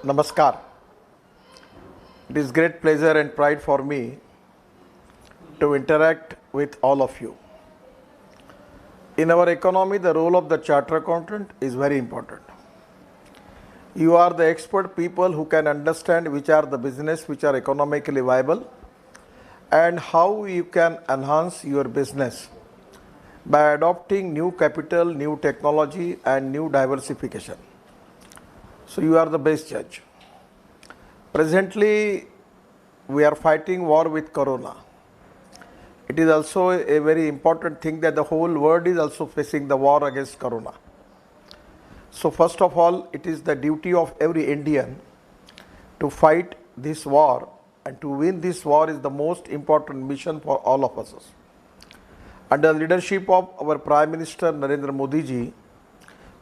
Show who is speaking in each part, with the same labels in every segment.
Speaker 1: Namaskar. It is great pleasure and pride for me to interact with all of you. In our economy, the role of the chartered accountant is very important. You are the expert people who can understand which are the business which are economically viable and how you can enhance your business by adopting new capital, new technology and new diversification. So you are the best judge. Presently, we are fighting war with Corona. It is also a very important thing that the whole world is also facing the war against Corona. So first of all, it is the duty of every Indian to fight this war, and to win this war is the most important mission for all of us. Under the leadership of our Prime Minister Narendra Modi ji,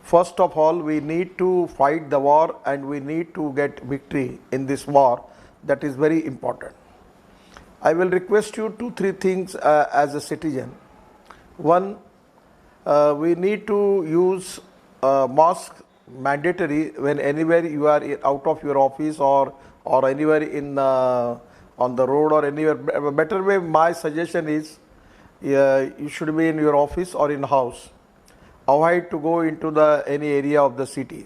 Speaker 1: first of all, we need to fight the war and we need to get victory in this war. That is very important. I will request you 2-3 things as a citizen. One, we need to use mask mandatory when anywhere you are out of your office or anywhere in on the road or anywhere. A better way, my suggestion is you should be in your office or in house. Avoid to go into any area of the city.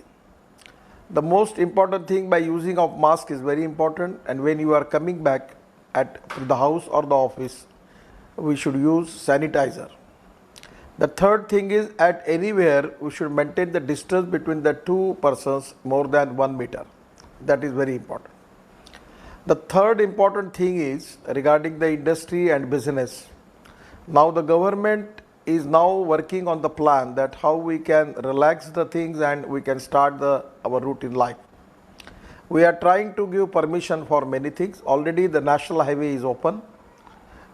Speaker 1: The most important thing by using of mask is very important, and when you are coming back to the house or the office, we should use sanitizer. The third thing is at anywhere we should maintain the distance between the two persons more than 1 meter. That is very important. The third important thing is regarding the industry and business. Now the government is now working on the plan that how we can relax the things and we can start our routine life. We are trying to give permission for many things. Already the national highway is open.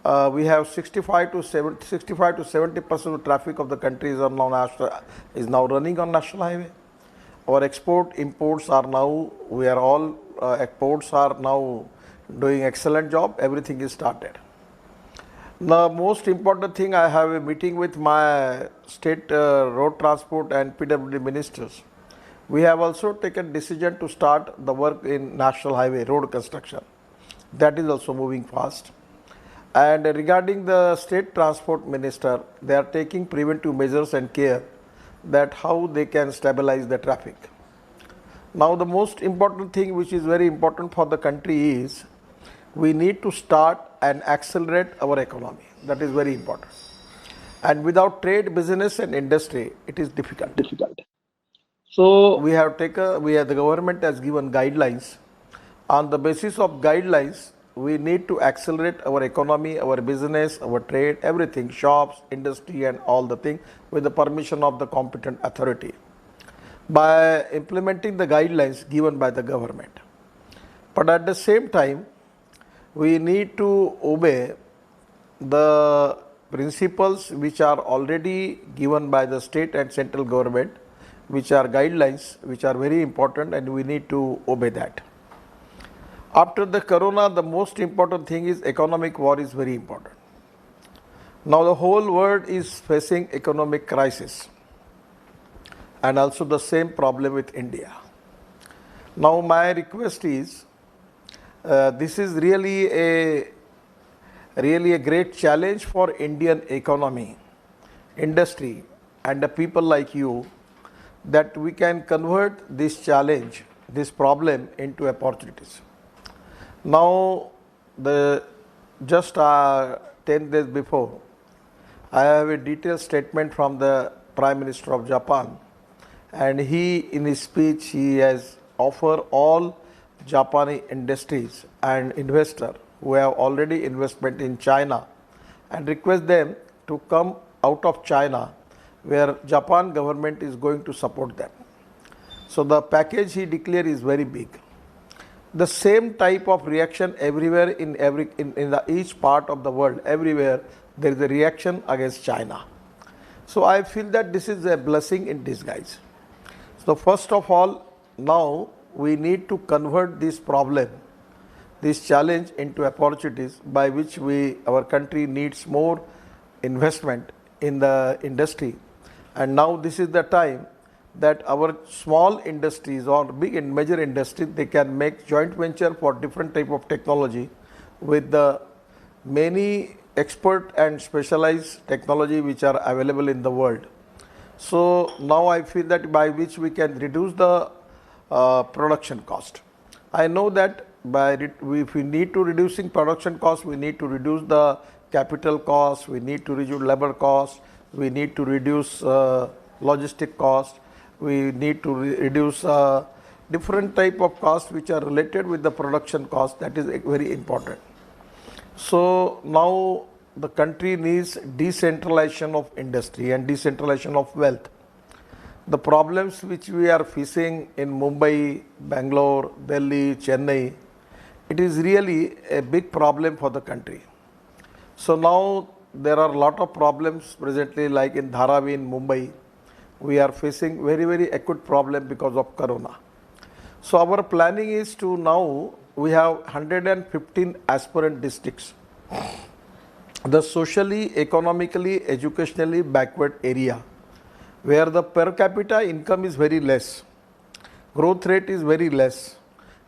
Speaker 1: We have 65 to 70% of traffic of the country is now running on national highway. Our imports are now, exports are now doing excellent job. Everything is started. The most important thing, I have a meeting with my state road transport and PWD ministers. We have also taken decision to start the work in national highway road construction. That is also moving fast. And regarding the state transport minister, they are taking preventive measures and care that how they can stabilize the traffic. Now the most important thing which is very important for the country is we need to start and accelerate our economy. That is very important. And without trade, business and industry, it is difficult. So the government has given guidelines. On the basis of guidelines, we need to accelerate our economy, our business, our trade, everything, shops, industry and all the things with the permission of the competent authority by implementing the guidelines given by the government. But at the same time, we need to obey the principles which are already given by the state and central government, which are guidelines, which are very important, and we need to obey that. After the Corona, the most important thing is economic war is very important. Now the whole world is facing economic crisis and also the same problem with India. Now my request is, this is really a great challenge for Indian economy, industry and the people like you, that we can convert this challenge, this problem into opportunities. Now just 10 days before, I have a detailed statement from the Prime Minister of Japan, and in his speech he has offered all Japanese industries and investors who have already investment in China and request them to come out of China, where Japan government is going to support them. So the package he declared is very big. The same type of reaction everywhere in each part of the world, everywhere there is a reaction against China. So I feel that this is a blessing in disguise. So first of all, now we need to convert this problem, this challenge into opportunities by which our country needs more investment in the industry. And now this is the time that our small industries or big and major industries, they can make joint venture for different type of technology with the many expert and specialized technology which are available in the world. So now I feel that by which we can reduce the production cost. I know that if we need to reducing production cost, we need to reduce the capital cost, we need to reduce labor cost, we need to reduce logistic cost, we need to reduce different type of costs which are related with the production cost. That is very important. So now the country needs decentralization of industry and decentralization of wealth. The problems which we are facing in Mumbai, Bangalore, Delhi, Chennai, it is really a big problem for the country. So now there are a lot of problems presently, like in Dharavi in Mumbai. We are facing very acute problem because of Corona. So our planning is to now we have 115 aspirant districts. The socially, economically, educationally backward area where the per capita income is very less, growth rate is very less,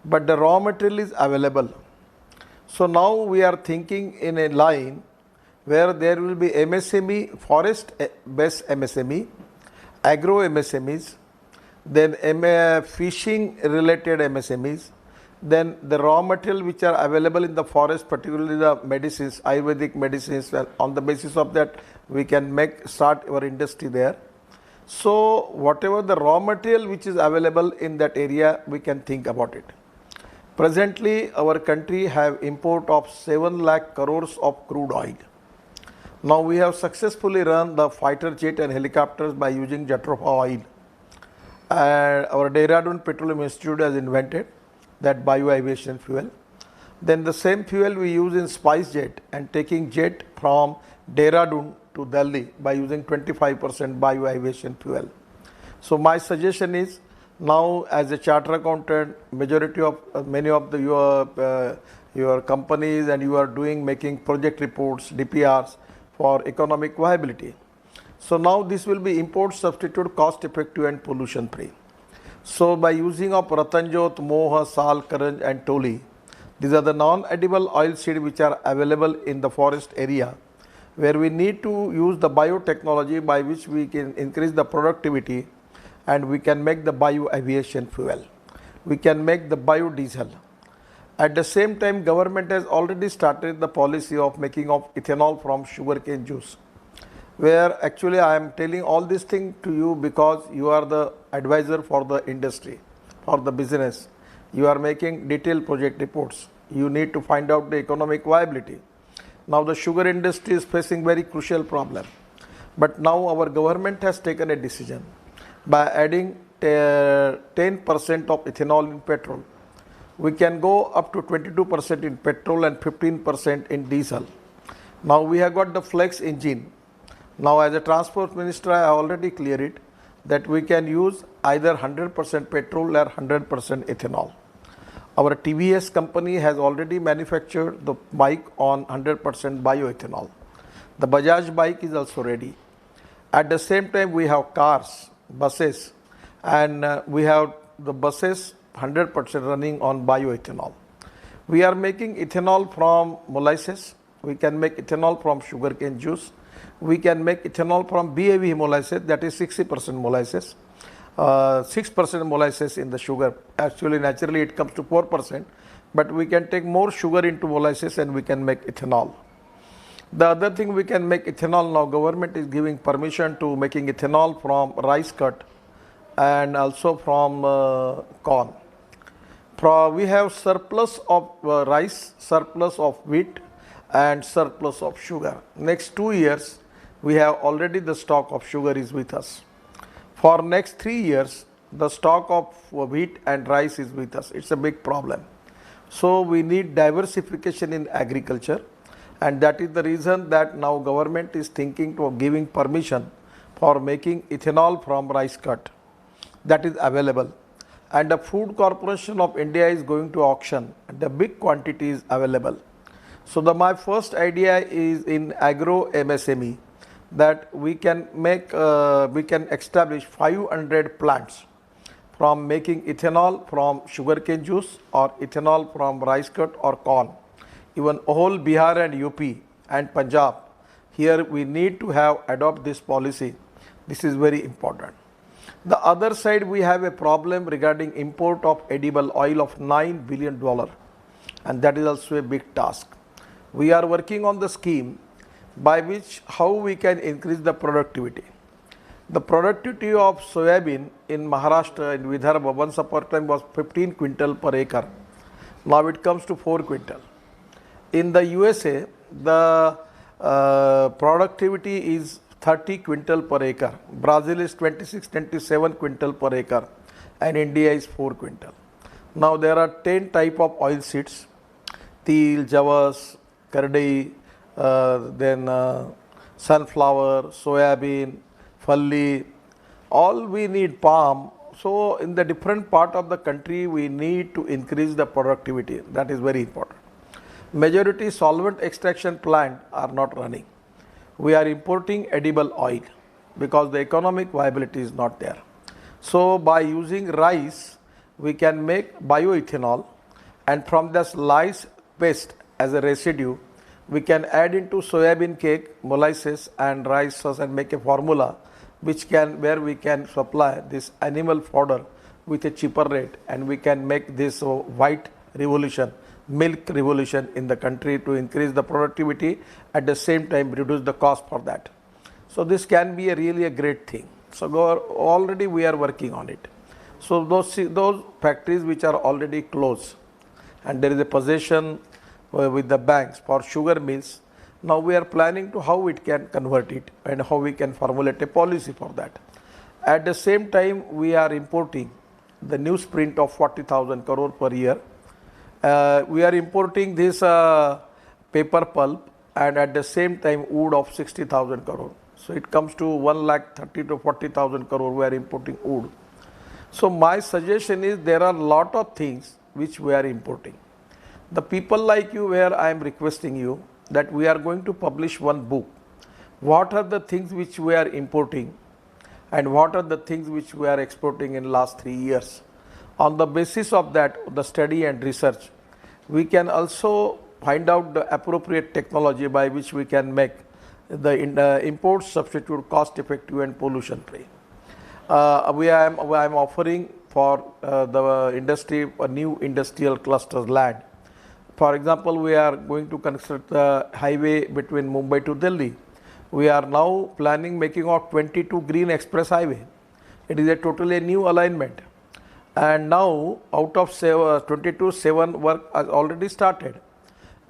Speaker 1: but the raw material is available. So now we are thinking in a line where there will be MSME, forest based MSME, agro MSMEs, then fishing related MSMEs, then the raw material which are available in the forest, particularly the medicines, Ayurvedic medicines, on the basis of that we can start our industry there. So whatever the raw material which is available in that area, we can think about it. Presently our country have import of 7 lakh crores of crude oil. Now we have successfully run the fighter jet and helicopters by using Jatropha oil. And our Dehradun Petroleum Institute has invented that bio-aviation fuel. Then the same fuel we use in SpiceJet and taking jet from Dehradun to Delhi by using 25% bio-aviation fuel. So my suggestion is, now as a chartered accountant, majority of many of your companies and you are making project reports, DPRs for economic viability. So now this will be import substitute, cost effective and pollution free. So by using of Ratanjot, Moha, Sal, Karanj and Toli, these are the non-edible oil seed which are available in the forest area, where we need to use the biotechnology by which we can increase the productivity and we can make the bio-aviation fuel. We can make the biodiesel. At the same time, government has already started the policy of making of ethanol from sugarcane juice, where actually I am telling all these things to you because you are the advisor for the industry, for the business. You are making detailed project reports. You need to find out the economic viability. Now the sugar industry is facing very crucial problem. But now our government has taken a decision by adding 10% of ethanol in petrol. We can go up to 22% in petrol and 15% in diesel. Now we have got the flex engine. Now as a transport minister, I already cleared it that we can use either 100% petrol or 100% ethanol. Our TVS company has already manufactured the bike on 100% bioethanol. The Bajaj bike is also ready. At the same time, we have cars, buses, and we have the buses 100% running on bioethanol. We are making ethanol from molasses. We can make ethanol from sugarcane juice. We can make ethanol from BAV molasses, that is 60% molasses. 6% molasses in the sugar. Actually, naturally it comes to 4%, but we can take more sugar into molasses and we can make ethanol. The other thing we can make ethanol now, government is giving permission to making ethanol from rice cut and also from corn. We have surplus of rice, surplus of wheat and surplus of sugar. Next 2 years, we have already the stock of sugar is with us. For next 3 years, the stock of wheat and rice is with us. It's a big problem. So we need diversification in agriculture, and that is the reason that now government is thinking of giving permission for making ethanol from rice cut. That is available. And the Food Corporation of India is going to auction, and the big quantity is available. So my first idea is in agro MSME, that we can establish 500 plants from making ethanol from sugarcane juice or ethanol from rice cut or corn. Even whole Bihar and UP and Punjab, here we need to have adopt this policy. This is very important. The other side, we have a problem regarding import of edible oil of $9 billion, and that is also a big task. We are working on the scheme by which how we can increase the productivity. The productivity of soybean in Maharashtra and Vidarbha once upon a time was 15 quintal per acre. Now it comes to 4 quintal. In the USA, the productivity is 30 quintal per acre. Brazil is 26, 27 quintal per acre, and India is 4 quintal. Now there are 10 type of oil seeds: til, javas, kardi, then sunflower, soybean, falli. All we need palm. So in the different part of the country, we need to increase the productivity. That is very important. Majority solvent extraction plant are not running. We are importing edible oil because the economic viability is not there. So by using rice, we can make bioethanol, and from this rice paste as a residue, we can add into soybean cake, molasses and rice sauce and make a formula where we can supply this animal fodder with a cheaper rate, and we can make this white revolution, milk revolution in the country to increase the productivity, at the same time reduce the cost for that. So this can be really a great thing. So already we are working on it. So those factories which are already closed, and there is a possession with the banks for sugar mills. Now we are planning to how it can convert it and how we can formulate a policy for that. At the same time, we are importing the newsprint of 40,000 crore per year. We are importing this paper pulp, and at the same time wood of 60,000 crore. So it comes to 1,30,000 to 40,000 crore we are importing wood. So my suggestion is there are a lot of things which we are importing. The people like you, where I am requesting you that we are going to publish one book. What are the things which we are importing and what are the things which we are exporting in last 3 years? On the basis of that, the study and research, we can also find out the appropriate technology by which we can make the import substitute cost effective and pollution free. I am offering for the industry a new industrial clusters land. For example, we are going to construct the highway between Mumbai to Delhi. We are now planning making of 22 green express highway. It is a totally new alignment. And now out of 22, 7 work has already started.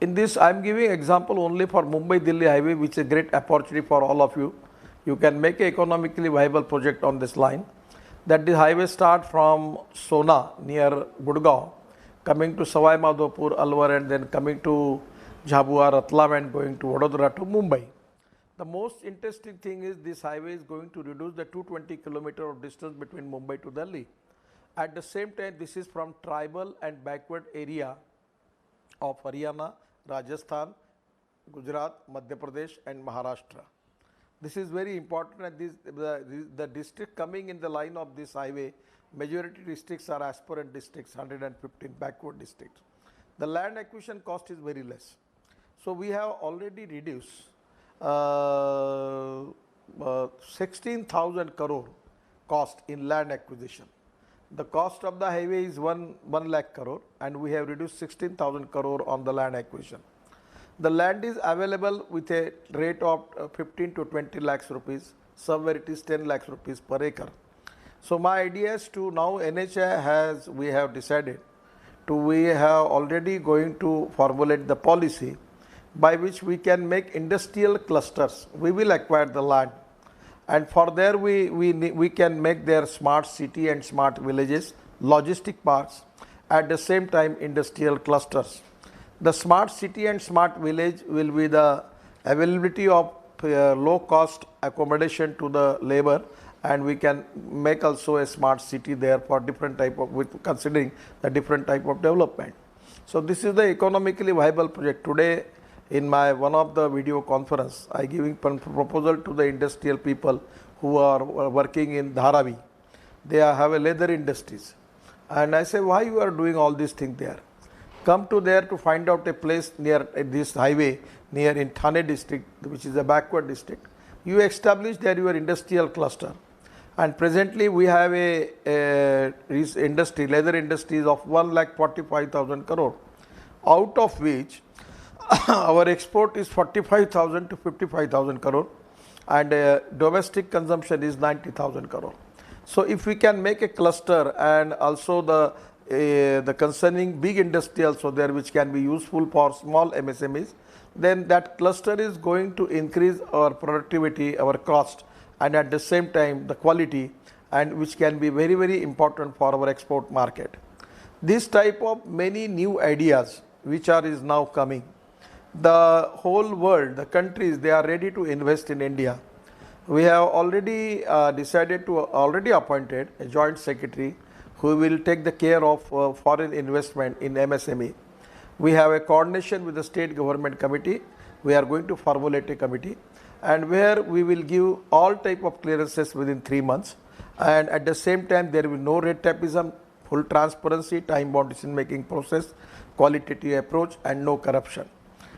Speaker 1: In this, I am giving example only for Mumbai-Delhi highway, which is a great opportunity for all of you. You can make an economically viable project on this line. That the highway start from Sona near Gurgaon, coming to Sawai Madhopur, Alwar, and then coming to Jhabua, Ratlam, and going to Vadodara to Mumbai. The most interesting thing is this highway is going to reduce the 220 km of distance between Mumbai to Delhi. At the same time, this is from tribal and backward area of Haryana, Rajasthan, Gujarat, Madhya Pradesh, and Maharashtra. This is very important, and the district coming in the line of this highway, majority districts are aspirant districts, 115 backward districts. The land acquisition cost is very less. So we have already reduced 16,000 crore cost in land acquisition. The cost of the highway is 1 lakh crore, and we have reduced 16,000 crore on the land acquisition. The land is available with a rate of 15 to 20 lakhs rupees. Somewhere it is 10 lakhs rupees per acre. So my idea is to now NHI we have decided we have already going to formulate the policy by which we can make industrial clusters. We will acquire the land, and for there we can make their smart city and smart villages, logistic parks, at the same time industrial clusters. The smart city and smart village will be the availability of low cost accommodation to the labor, and we can make also a smart city there for different type of, with considering the different type of development. So this is the economically viable project. Today in my one of the video conference, I giving proposal to the industrial people who are working in Dharavi. They have a leather industries. And I say, why you are doing all these things there? Come to there to find out a place near this highway, near in Thane district, which is a backward district. You establish there your industrial cluster. And presently we have a industry, leather industries of 1,45,000 crore, out of which our export is 45,000 to 55,000 crore and domestic consumption is 90,000 crore. So if we can make a cluster and also the concerning big industry also there which can be useful for small MSMEs, then that cluster is going to increase our productivity, our cost, and at the same time the quality, and which can be very, very important for our export market. This type of many new ideas which is now coming. The whole world, the countries, they are ready to invest in India. We have already already appointed a joint secretary who will take the care of foreign investment in MSME. We have a coordination with the state government committee. We are going to formulate a committee, and where we will give all type of clearances within 3 months, and at the same time there will be no red tapeism, full transparency, time-bound decision-making process, qualitative approach, and no corruption.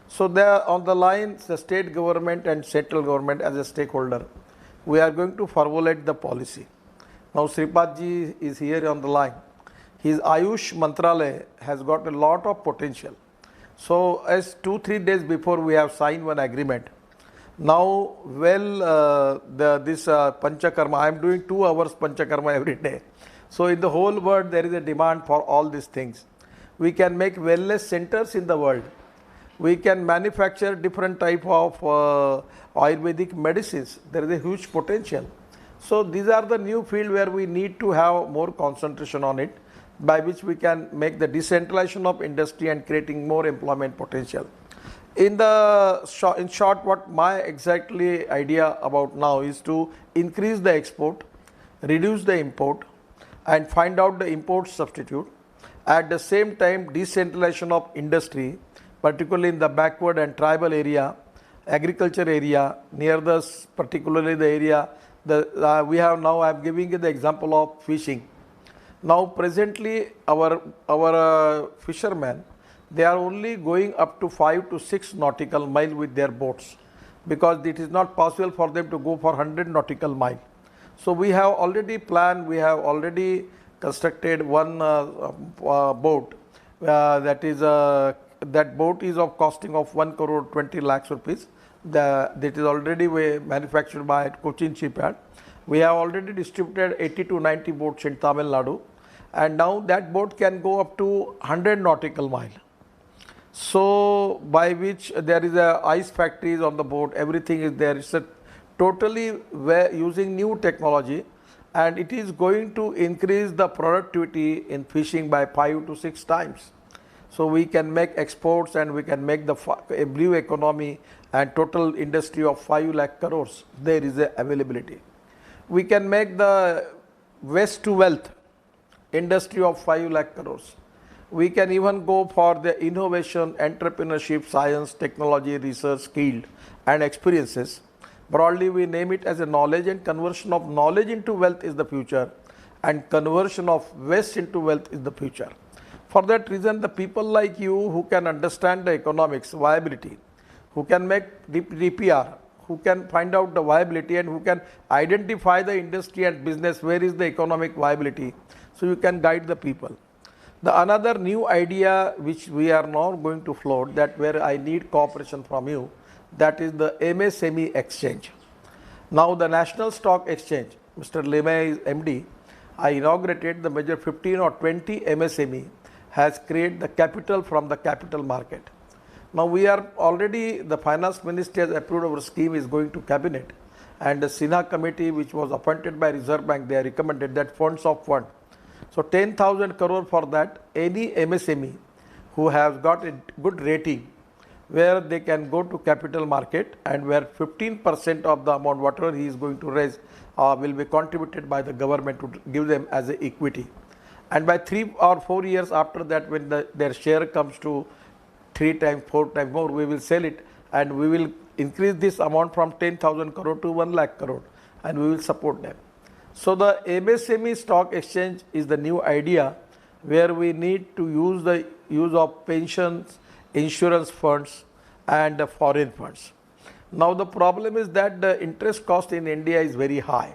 Speaker 1: So there on the line, the state government and central government as a stakeholder, we are going to formulate the policy. Now Sripad ji is here on the line. His Ayush Mantralaya has got a lot of potential. So as 2-3 days before we have signed one agreement. Now this Panchakarma, I am doing 2 hours Panchakarma every day. So in the whole world there is a demand for all these things. We can make wellness centers in the world. We can manufacture different type of Ayurvedic medicines. There is a huge potential. So these are the new field where we need to have more concentration on it, by which we can make the decentralization of industry and creating more employment potential. In short, what my exactly idea about now is to increase the export, reduce the import, and find out the import substitute. At the same time, decentralization of industry, particularly in the backward and tribal area, agriculture area, near particularly the area, we have now, I am giving you the example of fishing. Now presently our fishermen, they are only going up to 5 to 6 nautical mile with their boats, because it is not possible for them to go for 100 nautical mile. So we have already planned, we have already constructed one boat that boat is of costing of 1 crore 20 lakhs rupees. That is already manufactured by Cochin Shipyard. We have already distributed 80 to 90 boats in Tamil Nadu, and now that boat can go up to 100 nautical mile. So by which there is a ice factories on the boat, everything is there. It's a totally using new technology, and it is going to increase the productivity in fishing by 5 to 6 times. So we can make exports, and we can make a blue economy and total industry of 5 lakh crores. There is a availability. We can make the waste to wealth industry of 5 lakh crores. We can even go for the innovation, entrepreneurship, science, technology, research, skill and experiences. Broadly we name it as a knowledge, and conversion of knowledge into wealth is the future, and conversion of waste into wealth is the future. For that reason, the people like you who can understand the economics, viability, who can make DPR, who can find out the viability, and who can identify the industry and business, where is the economic viability, so you can guide the people. The another new idea which we are now going to float, that where I need cooperation from you, that is the MSME exchange. Now the National Stock Exchange, Mr. Lemay is MD, I inaugurated the major 15 or 20 MSME has created the capital from the capital market. Now we are already, the finance ministry has approved our scheme, is going to cabinet, and the Sinha committee which was appointed by Reserve Bank, they recommended that funds of fund. So 10,000 crore for that, any MSME who has got a good rating, where they can go to capital market, and where 15% of the amount whatever he is going to raise will be contributed by the government to give them as a equity. And by 3 or 4 years after that, when their share comes to 3 times, 4 times more, we will sell it and we will increase this amount from 10,000 crore to 1 lakh crore and we will support them. So the MSME stock exchange is the new idea where we need to use the use of pensions, insurance funds and the foreign funds. Now the problem is that the interest cost in India is very high.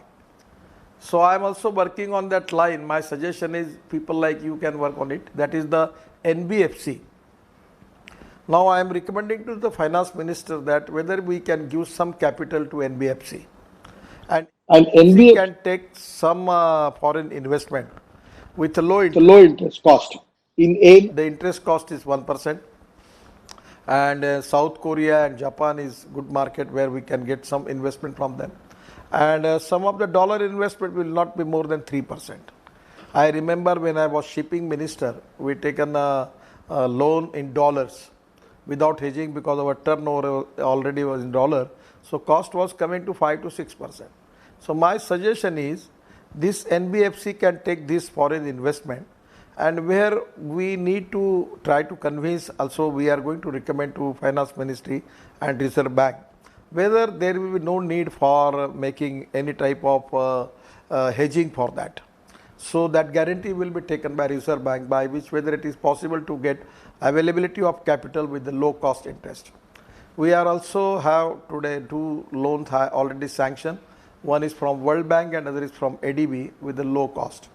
Speaker 1: So I am also working on that line. My suggestion is people like you can work on it. That is the NBFC. Now I am recommending to the finance minister that whether we can give some capital to NBFC. And NBFC can take some foreign investment with a low
Speaker 2: interest cost.
Speaker 1: The interest cost is 1%. And South Korea and Japan is good market where we can get some investment from them. And some of the dollar investment will not be more than 3%. I remember when I was shipping minister, we taken a loan in dollars without hedging because our turnover already was in dollar. So cost was coming to 5 to 6%. So my suggestion is this NBFC can take this foreign investment, and where we need to try to convince, also we are going to recommend to Finance Ministry and Reserve Bank whether there will be no need for making any type of hedging for that. So that guarantee will be taken by Reserve Bank, by which whether it is possible to get availability of capital with the low cost interest. We are also have today 2 loans already sanctioned. One is from World Bank and other is from ADB with the low cost.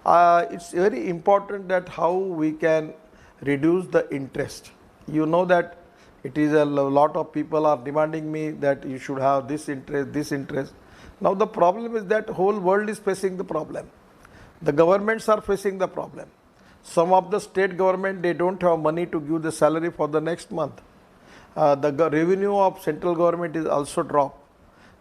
Speaker 1: It's very important that how we can reduce the interest. You know that it is a lot of people are demanding me that you should have this interest, this interest. Now the problem is that whole world is facing the problem. The governments are facing the problem. Some of the state government, they don't have money to give the salary for the next month. The revenue of central government is also dropped.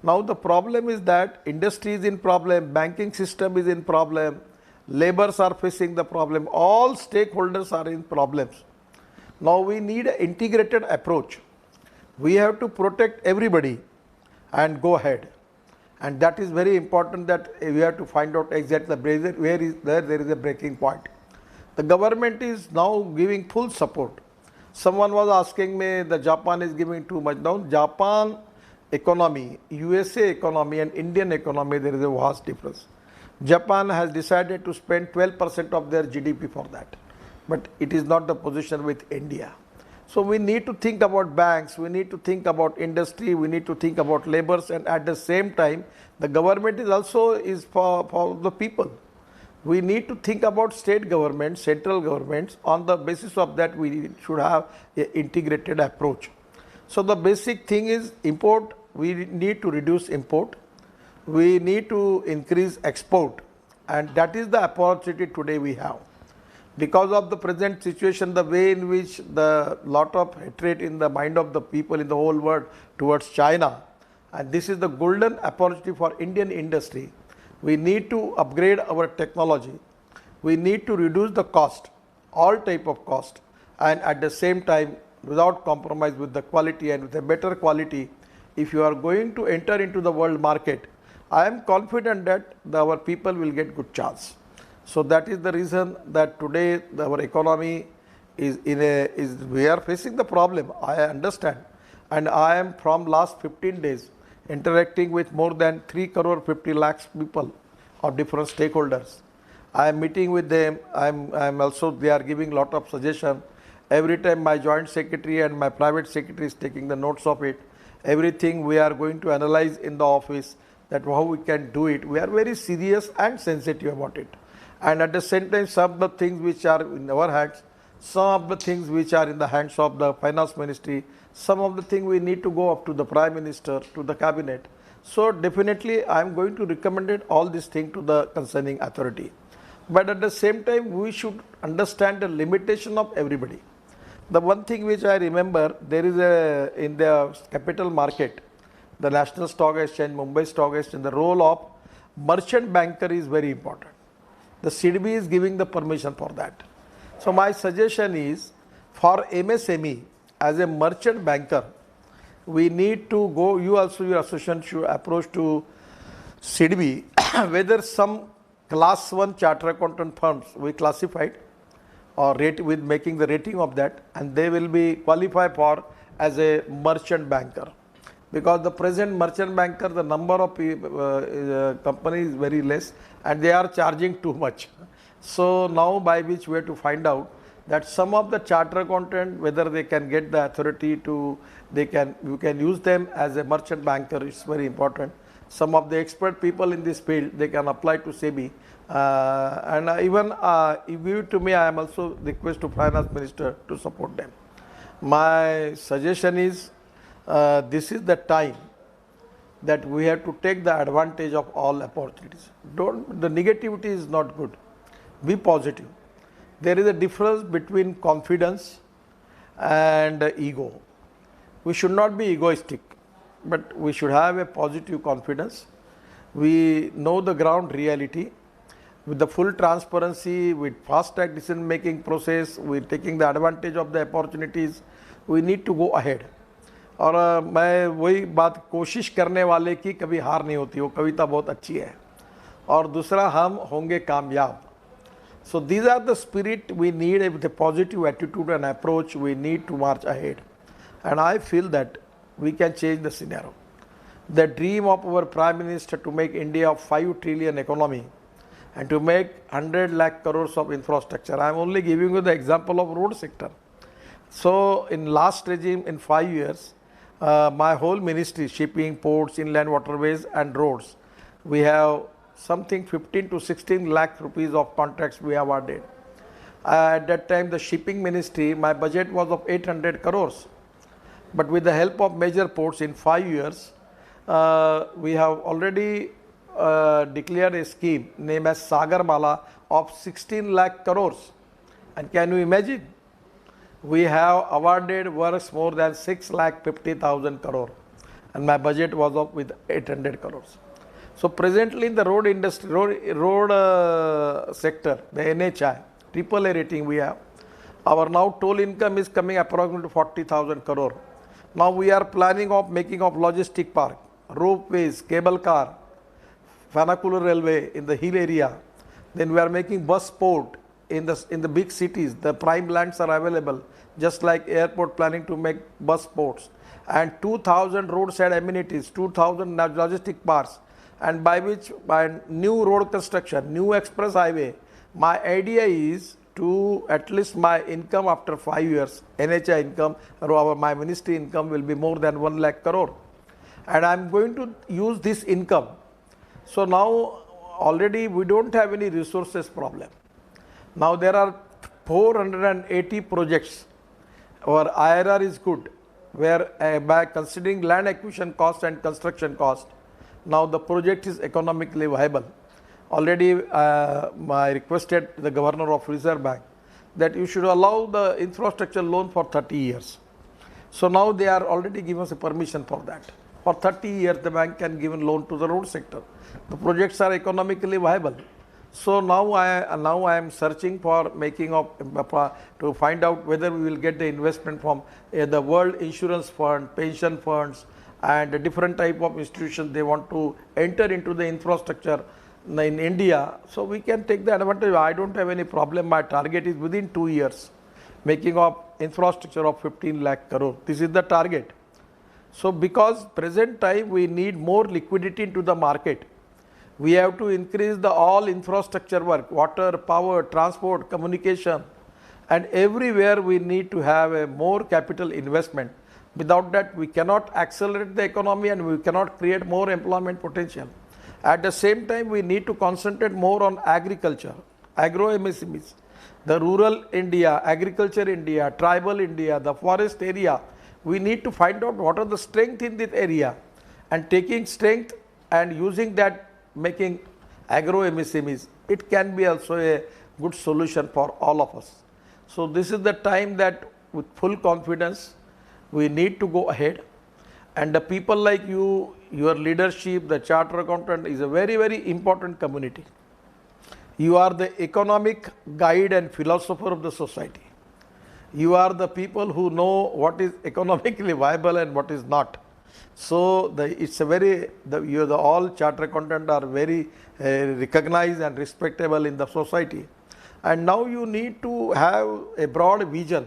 Speaker 1: Now the problem is that industry is in problem, banking system is in problem, laborers are facing the problem, all stakeholders are in problems. Now we need an integrated approach. We have to protect everybody and go ahead. And that is very important, that we have to find out exactly where there is a breaking point. The government is now giving full support. Someone was asking me the Japan is giving too much. Now Japan economy, USA economy and Indian economy, there is a vast difference. Japan has decided to spend 12% of their GDP for that. But it is not the position with India. So we need to think about banks, we need to think about industry, we need to think about laborers, and at the same time, the government is also for the people. We need to think about state governments, central governments. On the basis of that, we should have an integrated approach. So the basic thing is import. We need to reduce import. We need to increase export, and that is the opportunity today we have. Because of the present situation, the way in which the lot of hatred in the mind of the people in the whole world towards China, and this is the golden opportunity for Indian industry. We need to upgrade our technology. We need to reduce the cost, all type of cost, and at the same time, without compromise with the quality and with a better quality. If you are going to enter into the world market, I am confident that our people will get good chance. So that is the reason that today our economy we are facing the problem. I understand, and I am from last 15 days interacting with more than 3 crore 50 lakhs people or different stakeholders. I am meeting with them. They are giving lot of suggestion. Every time my joint secretary and my private secretary is taking the notes of it. Everything we are going to analyze in the office, that how we can do it. We are very serious and sensitive about it. And at the same time, some of the things which are in our hands, some of the things which are in the hands of the finance ministry, some of the things we need to go up to the prime minister, to the cabinet. So definitely I am going to recommend all these things to the concerning authority. But at the same time, we should understand the limitation of everybody. The one thing which I remember, there is in the capital market, the National Stock Exchange, Mumbai Stock Exchange, the role of merchant banker is very important. The CDB is giving the permission for that. So my suggestion is, for MSME, as a merchant banker, we need to go, you also, your association should approach to CDB, whether some class 1 charter accountant firms we classified, or rate with making the rating of that, and they will be qualified for as a merchant banker, because the present merchant banker, the number of companies is very less and they are charging too much. So now by which we have to find out that some of the charter accountant, whether they can get the authority to, you can use them as a merchant banker. It's very important. Some of the expert people in this field, they can apply to SEBI. Even if you to me, I am also request to finance minister to support them. My suggestion is, this is the time that we have to take the advantage of all opportunities. The negativity is not good. Be positive. There is a difference between confidence and ego. We should not be egoistic, but we should have a positive confidence. We know the ground reality. With the full transparency, with fast track decision making process, with taking the advantage of the opportunities, we need to go ahead. और मैं वही बात, कोशिश करने वाले की कभी हार नहीं होती, वो कविता बहुत अच्छी है. और दूसरा, हम होंगे कामयाब. So these are the spirit we need. With a positive attitude and approach, we need to march ahead. And I feel that we can change the scenario. The dream of our Prime Minister to make India a 5 trillion economy and to make 100 lakh crores of infrastructure. I am only giving you the example of road sector. So in last regime, in 5 years, my whole ministry, shipping, ports, inland waterways and roads, we have something 15 to 16 lakh rupees of contracts we have awarded. At that time, the shipping ministry, my budget was of 800 crores. But with the help of major ports in 5 years, we have already declared a scheme named as Sagarmala of 16 lakh crores. And can you imagine? We have awarded works more than 6,50,000 crore, and my budget was of with 800 crores. So presently in the road industry, road sector, the NHI, AAA rating we have. Our now toll income is coming approximately 40,000 crore. Now we are planning of making of logistic park, ropeways, cable car, vernacular railway in the hill area. Then we are making bus port in the big cities. The prime lands are available, just like airport planning to make bus ports, and 2,000 roadside amenities, 2,000 logistic parks, and by new road construction, new express highway. My idea is to at least my income after 5 years, NHI income or my ministry income will be more than 1 lakh crore, and I am going to use this income. So now already we don't have any resources problem. Now there are 480 projects. Our IRR is good, where by considering land acquisition cost and construction cost, now the project is economically viable. Already I requested the Governor of Reserve Bank that you should allow the infrastructure loan for 30 years. So now they are already giving us a permission for that. For 30 years the bank can give a loan to the road sector. The projects are economically viable. So now I am searching for making of to find out whether we will get the investment from the World Insurance Fund, pension funds, and a different type of institutions. They want to enter into the infrastructure in India, so we can take the advantage. I don't have any problem. My target is within 2 years making of infrastructure of 15 lakh crore. This is the target. So because present time we need more liquidity into the market, we have to increase the all infrastructure work, water, power, transport, communication, and everywhere we need to have a more capital investment. Without that, we cannot accelerate the economy and we cannot create more employment potential. At the same time, we need to concentrate more on agriculture, agro MSMEs, the rural India, agriculture India, tribal India, the forest area. We need to find out what are the strength in this area, and taking strength and using that, making agro MSMEs, it can be also a good solution for all of us. So this is the time that with full confidence we need to go ahead, and the people like you, your leadership, the charter accountant is a very, very important community. You are the economic guide and philosopher of the society. You are the people who know what is economically viable and what is not. So it's a very, all charter accountant are very recognized and respectable in the society. And now you need to have a broad vision,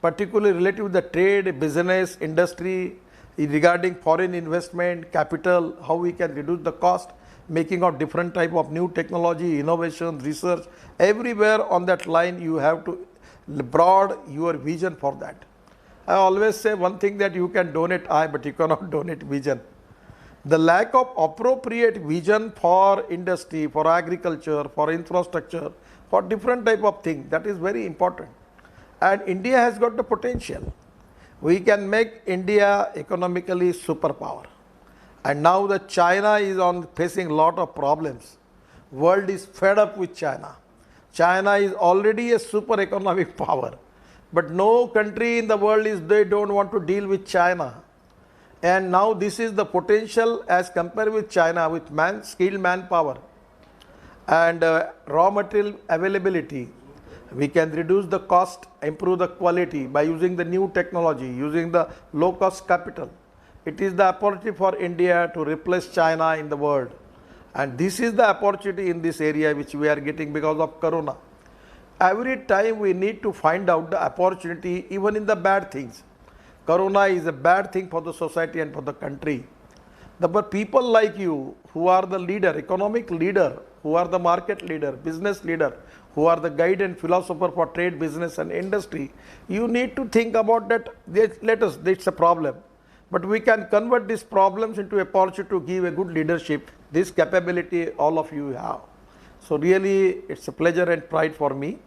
Speaker 1: particularly related to the trade, business, industry, regarding foreign investment, capital, how we can reduce the cost, making of different type of new technology, innovation, research. Everywhere on that line you have to broad your vision for that. I always say one thing, that you can donate eye but you cannot donate vision. The lack of appropriate vision for industry, for agriculture, for infrastructure, for different type of things, that is very important. And India has got the potential. We can make India economically superpower. And now the China is facing a lot of problems. World is fed up with China. China is already a super economic power. But no country in the world they don't want to deal with China. And now this is the potential as compared with China, with skilled manpower and raw material availability. We can reduce the cost, improve the quality by using the new technology, using the low cost capital. It is the opportunity for India to replace China in the world. And this is the opportunity in this area which we are getting because of Corona. Every time we need to find out the opportunity even in the bad things. Corona is a bad thing for the society and for the country. But people like you who are the leader, economic leader, who are the market leader, business leader, who are the guide and philosopher for trade, business and industry, you need to think about that. It's a problem. But we can convert these problems into a opportunity to give a good leadership. This capability all of you have. So really it's a pleasure and pride for me.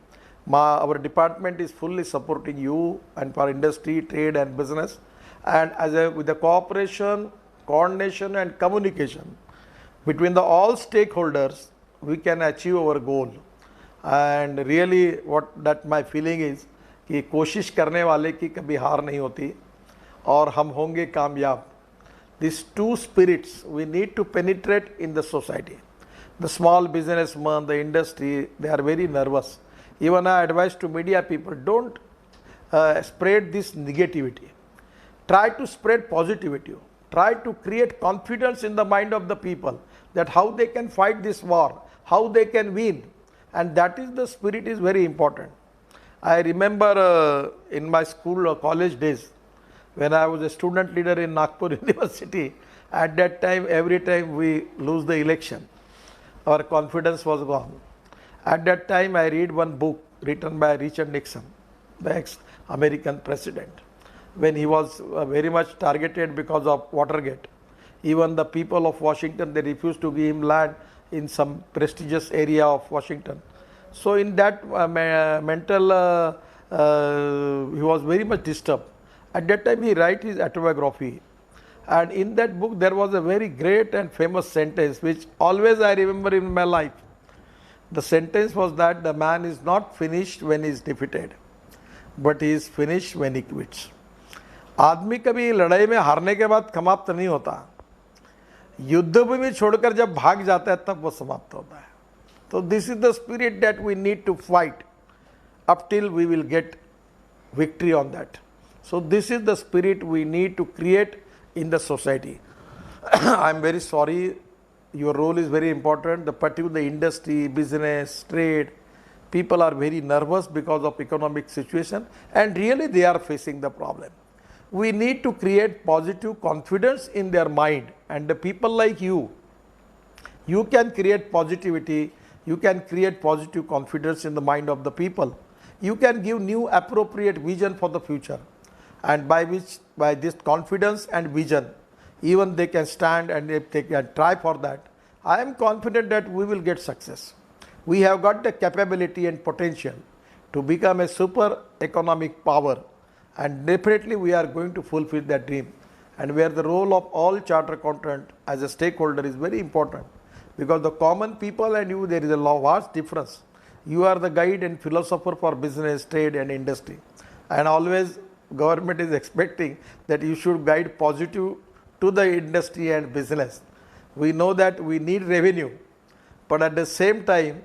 Speaker 1: Our department is fully supporting you and for industry, trade and business. And with the cooperation, coordination and communication between all stakeholders, we can achieve our goal. And really that my feeling is कि कोशिश करने वाले की कभी हार नहीं होती और हम होंगे कामयाब. These two spirits we need to penetrate in the society. The small businessman, the industry, they are very nervous. Even I advise to media people, don't spread this negativity. Try to spread positivity. Try to create confidence in the mind of the people that how they can fight this war, how they can win. And that is the spirit is very important. I remember in my school or college days, when I was a student leader in Nagpur University, at that time, every time we lose the election, our confidence was gone. At that time, I read one book written by Richard Nixon, the ex-American president, when he was very much targeted because of Watergate. Even the people of Washington, they refused to give him land in some prestigious area of Washington. So in that mental, he was very much disturbed. At that time, he wrote his autobiography. And in that book, there was a very great and famous sentence, which always I remember in my life. The sentence was that the man is not finished when he is defeated, but he is finished when he quits. आदमी कभी लड़ाई में हारने के बाद समाप्त नहीं होता, युद्ध भूमि छोड़कर जब भाग जाता है तब वो समाप्त होता है. So this is the spirit that we need to fight up till we will get victory on that. So this is the spirit we need to create in the society. I am very sorry, your role is very important. The particular industry, business, trade, people are very nervous because of economic situation, and really they are facing the problem. We need to create positive confidence in their mind, and the people like you can create positivity, you can create positive confidence in the mind of the people. You can give new appropriate vision for the future, and by this confidence and vision, even they can stand, and if they can try for that, I am confident that we will get success. We have got the capability and potential to become a super economic power, and definitely we are going to fulfill that dream. And where the role of all chartered accountant as a stakeholder is very important, because the common people and you, there is a vast difference. You are the guide and philosopher for business, trade and industry, and always government is expecting that you should guide positive to the industry and business. We know that we need revenue, but at the same time,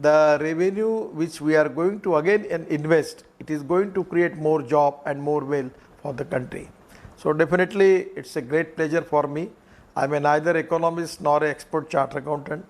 Speaker 1: the revenue which we are going to again invest, it is going to create more job and more wealth for the country. So definitely it's a great pleasure for me. I am neither economist nor expert chartered accountant.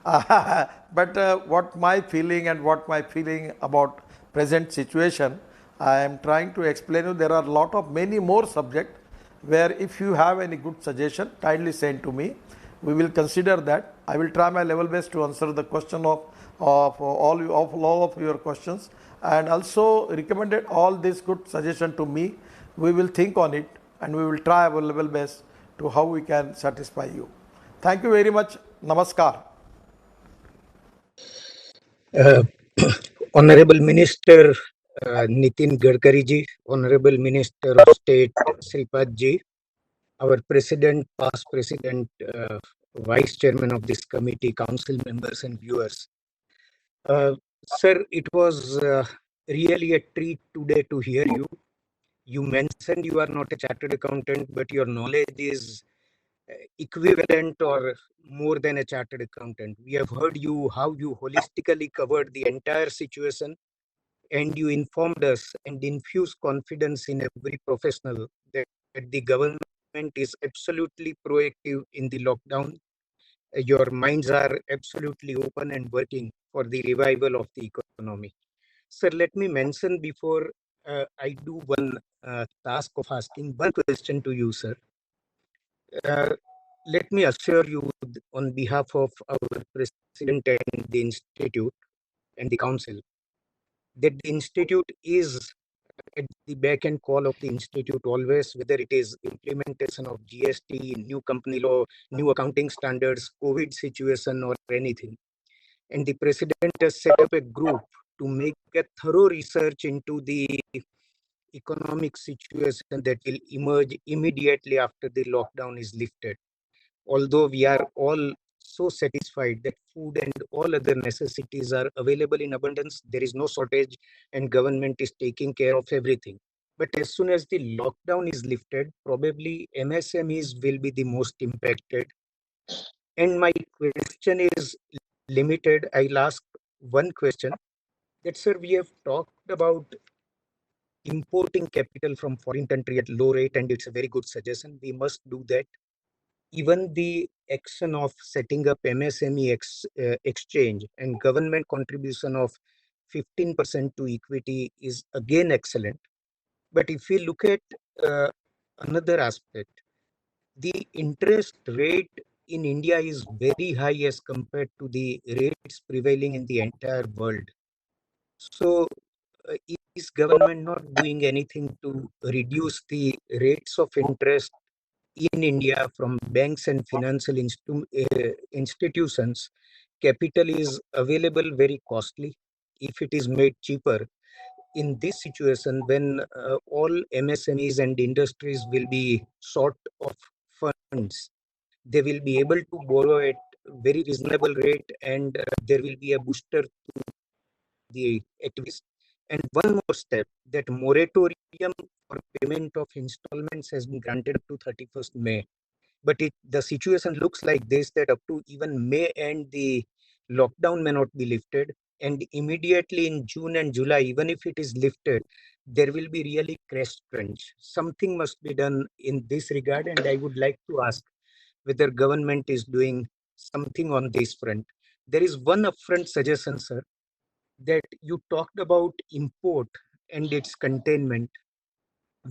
Speaker 1: But what my feeling about present situation, I am trying to explain you. There are many more subjects where if you have any good suggestion, kindly send to me. We will consider that. I will try my level best to answer the question of all of your questions, and also recommended all this good suggestion to me. We will think on it and we will try our level best to how we can satisfy you. Thank you very much. Namaskar.
Speaker 2: Uh, Honorable Minister Nitin Gadkari ji, Honorable Minister of State Sripad ji, our President, past President, Vice Chairman of this committee, Council members and viewers. Sir, it was really a treat today to hear you. You mentioned you are not a chartered accountant, but your knowledge is equivalent or more than a chartered accountant. We have heard you how you holistically covered the entire situation, and you informed us and infused confidence in every professional that the government is absolutely proactive in the lockdown. Your minds are absolutely open and working for the revival of the economy. Sir, let me mention before I do one task of asking one question to you, sir. Uh, Let me assure you on behalf of our president and the institute and the council that the institute is at the back end call of the institute always, whether it is implementation of GST, new company law, new accounting standards, COVID situation, or anything. And the president has set up a group to make a thorough research into the economic situation that will emerge immediately after the lockdown is lifted. Although we are all so satisfied that food and all other necessities are available in abundance, there is no shortage and government is taking care of everything. But as soon as the lockdown is lifted, probably MSMEs will be the most impacted. And my question is limited. I'll ask one question that, sir, we have talked about importing capital from foreign country at low rate, and it's a very good suggestion. We must do that. Even the action of setting up MSME exchange and government contribution of 15% to equity is again excellent. But if we look at uh, another aspect, the interest rate in India is very high as compared to the rates prevailing in the entire world. So, is government not doing anything to reduce the rates of interest in India from banks and financial institutions? Capital is available very costly. If it is made cheaper, in this situation, when all MSMEs and industries will be short of funds, they will be able to borrow at very reasonable rate, and there will be a booster to the activities. And one more step, that moratorium for payment of installments has been granted up to 31st May. But the situation looks like this, that up to even May end, the lockdown may not be lifted. And immediately in June and July, even if it is lifted, there will be really crash crunch. Something must be done in this regard. And I would like to ask whether government is doing something on this front. There is one upfront suggestion, sir, that you talked about import and its containment.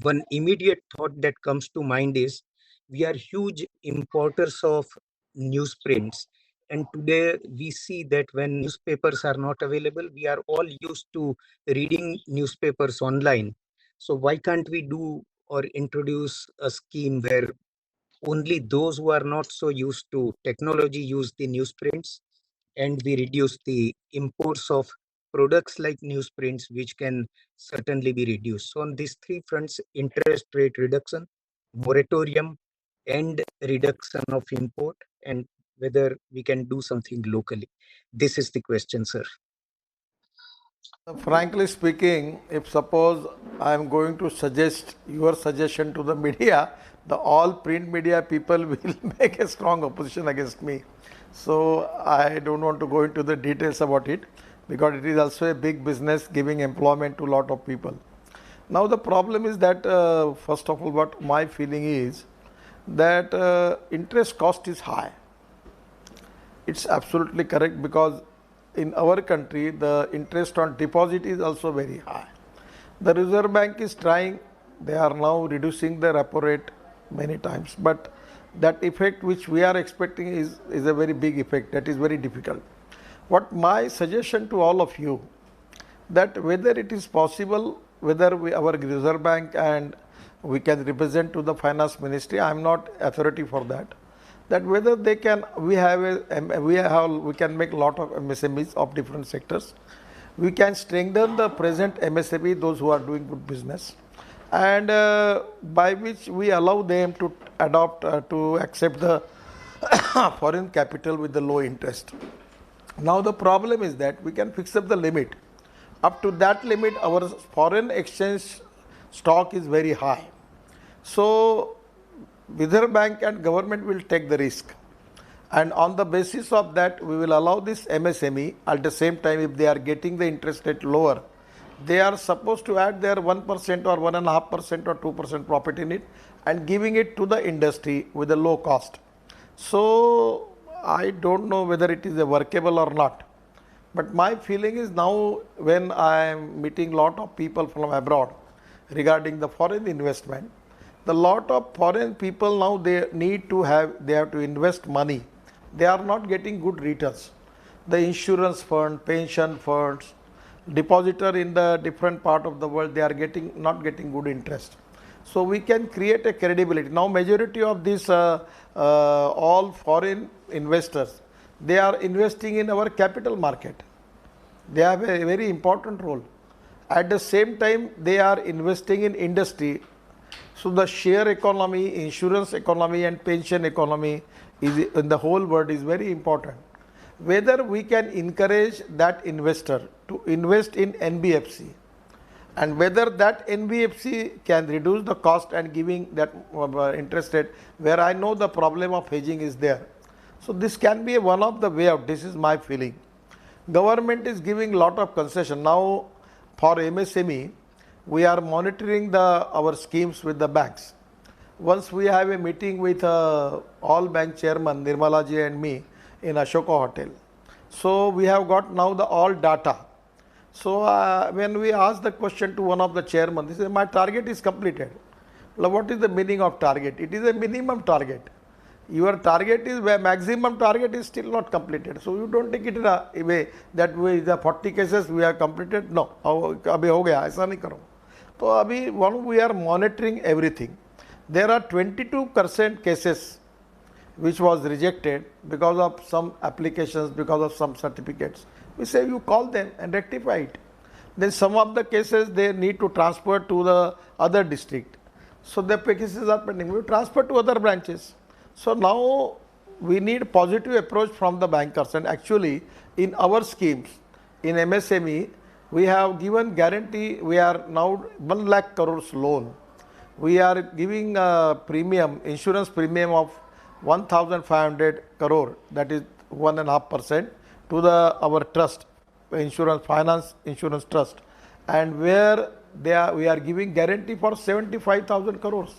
Speaker 2: One immediate thought that comes to mind is we are huge importers of newsprints. And today we see that when newspapers are not available, we are all used to reading newspapers online. So why can't we do or introduce a scheme where only those who are not so used to technology use the newsprints, and we reduce the imports of products like newsprints, which can certainly be reduced. So on these three fronts, interest rate reduction, moratorium, and reduction of import, and whether we can do something locally. This is the question, sir.
Speaker 1: Frankly speaking, if suppose I am going to suggest your suggestion to the media, the all print media people will make a strong opposition against me. So I don't want to go into the details about it, because it is also a big business giving employment to a lot of people. Now the problem is that first of all, what my feeling is that interest cost is high. It's absolutely correct, because in our country the interest on deposit is also very high. The Reserve Bank is trying, they are now reducing the repo rate many times, but that effect which we are expecting is a very big effect, that is very difficult. What my suggestion to all of you, that whether it is possible, whether our Reserve Bank and we can represent to the Finance Ministry, I am not authority for that, that whether they can, we can make a lot of MSMEs of different sectors. We can strengthen the present MSME, those who are doing good business, and by which we allow them to adopt, to accept the foreign capital with the low interest. Now the problem is that we can fix up the limit. Up to that limit, our foreign exchange stock is very high. So Reserve Bank and government will take the risk, and on the basis of that we will allow this MSME. At the same time, if they are getting the interest rate lower, they are supposed to add their 1% or 1.5% or 2% profit in it and giving it to the industry with a low cost. So I don't know whether it is a workable or not, but my feeling is, now when I am meeting lot of people from abroad regarding the foreign investment, the lot of foreign people now, they have to invest money. They are not getting good returns. The insurance fund, pension funds, depositor in the different part of the world, they are not getting good interest. So we can create a credibility. Now majority of these all foreign investors, they are investing in our capital market. They have a very important role. At the same time, they are investing in industry. So the share economy, insurance economy and pension economy is in the whole world is very important. Whether we can encourage that investor to invest in NBFC, and whether that NBFC can reduce the cost and giving that interest rate, where I know the problem of hedging is there. So this can be one of the way out. This is my feeling. Government is giving lot of concession. Now for MSME, we are monitoring our schemes with the banks. Once we have a meeting with all bank chairman, Nirmala ji and me, in Ashoka Hotel. So we have got now the all data. So when we ask the question to one of the chairman, he said, my target is completed. Well, what is the meaning of target? It is a minimum target. Your target is, where maximum target is still not completed. So you don't take it in a way that the 40 cases we have completed. No, abhi ho gaya, aisa nahi karo. So abhi we are monitoring everything. There are 22% cases which was rejected because of some applications, because of some certificates. We say you call them and rectify it. Then some of the cases they need to transfer to the other district. So the cases are pending. We transfer to other branches. So now we need positive approach from the bankers, and actually in our schemes in MSME we have given guarantee. We are now 1 lakh crores loan. We are giving a premium, insurance premium of 1,500 crore, that is 1.5% to our trust, finance insurance trust, and where we are giving guarantee for 75,000 crores.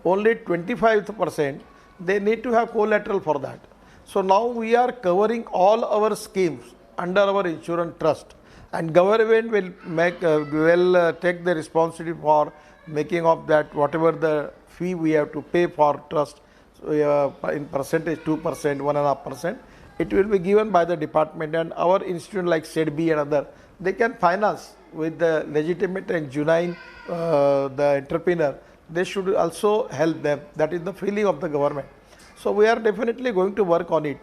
Speaker 1: Only 25% they need to have collateral for that. So now we are covering all our schemes under our insurance trust, and government will take the responsibility for making of that, whatever the fee we have to pay for trust, in percentage 2%, 1.5%, it will be given by the department, and our institute like SEDB and other, they can finance with the legitimate and genuine the entrepreneur. They should also help them. That is the feeling of the government. So we are definitely going to work on it.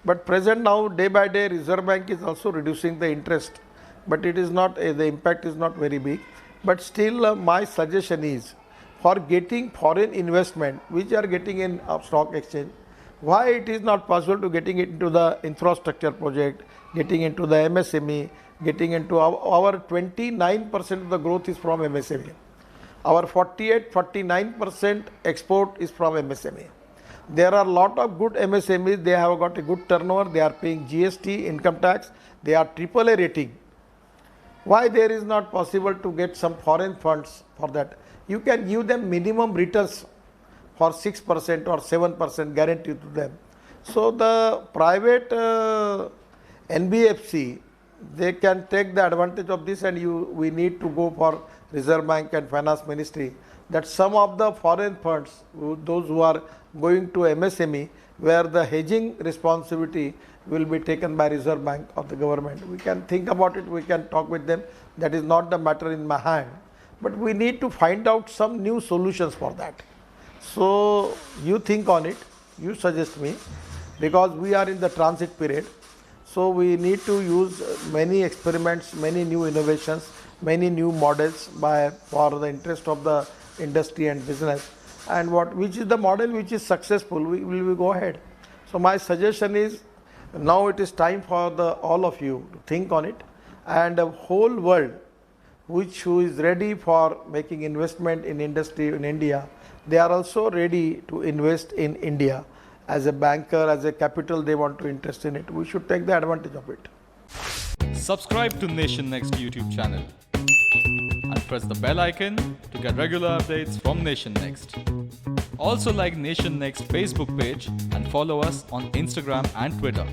Speaker 1: But present now, day by day, Reserve Bank is also reducing the interest, but it is not, the impact is not very big. But still my suggestion is, for getting foreign investment which are getting in stock exchange, why it is not possible to getting it into the infrastructure project, getting into the MSME, getting into our 29% of the growth is from MSME. Our 49% export is from MSME. There are a lot of good MSMEs, they have got a good turnover, they are paying GST, income tax, they are AAA rating. Why there is not possible to get some foreign funds for that? You can give them minimum returns for 6% or 7% guarantee to them. So the private NBFC, they can take the advantage of this, and we need to go for Reserve Bank and Finance Ministry that some of the foreign funds, those who are going to MSME, where the hedging responsibility will be taken by Reserve Bank of the government. We can think about it, we can talk with them. That is not the matter in my hand. But we need to find out some new solutions for that. So you think on it, you suggest me, because we are in the transit period. So we need to use many experiments, many new innovations, many new models for the interest of the industry and business. And which is the model which is successful, we will go ahead. So my suggestion is, now it is time for all of you to think on it, and the whole world who is ready for making investment in industry in India, they are also ready to invest in India. As a banker, as a capital, they want to invest in it. We should take the advantage of it.
Speaker 3: Subscribe to Nation Next YouTube channel and press the bell icon to get regular updates from Nation Next. Also like Nation Next Facebook page and follow us on Instagram and Twitter.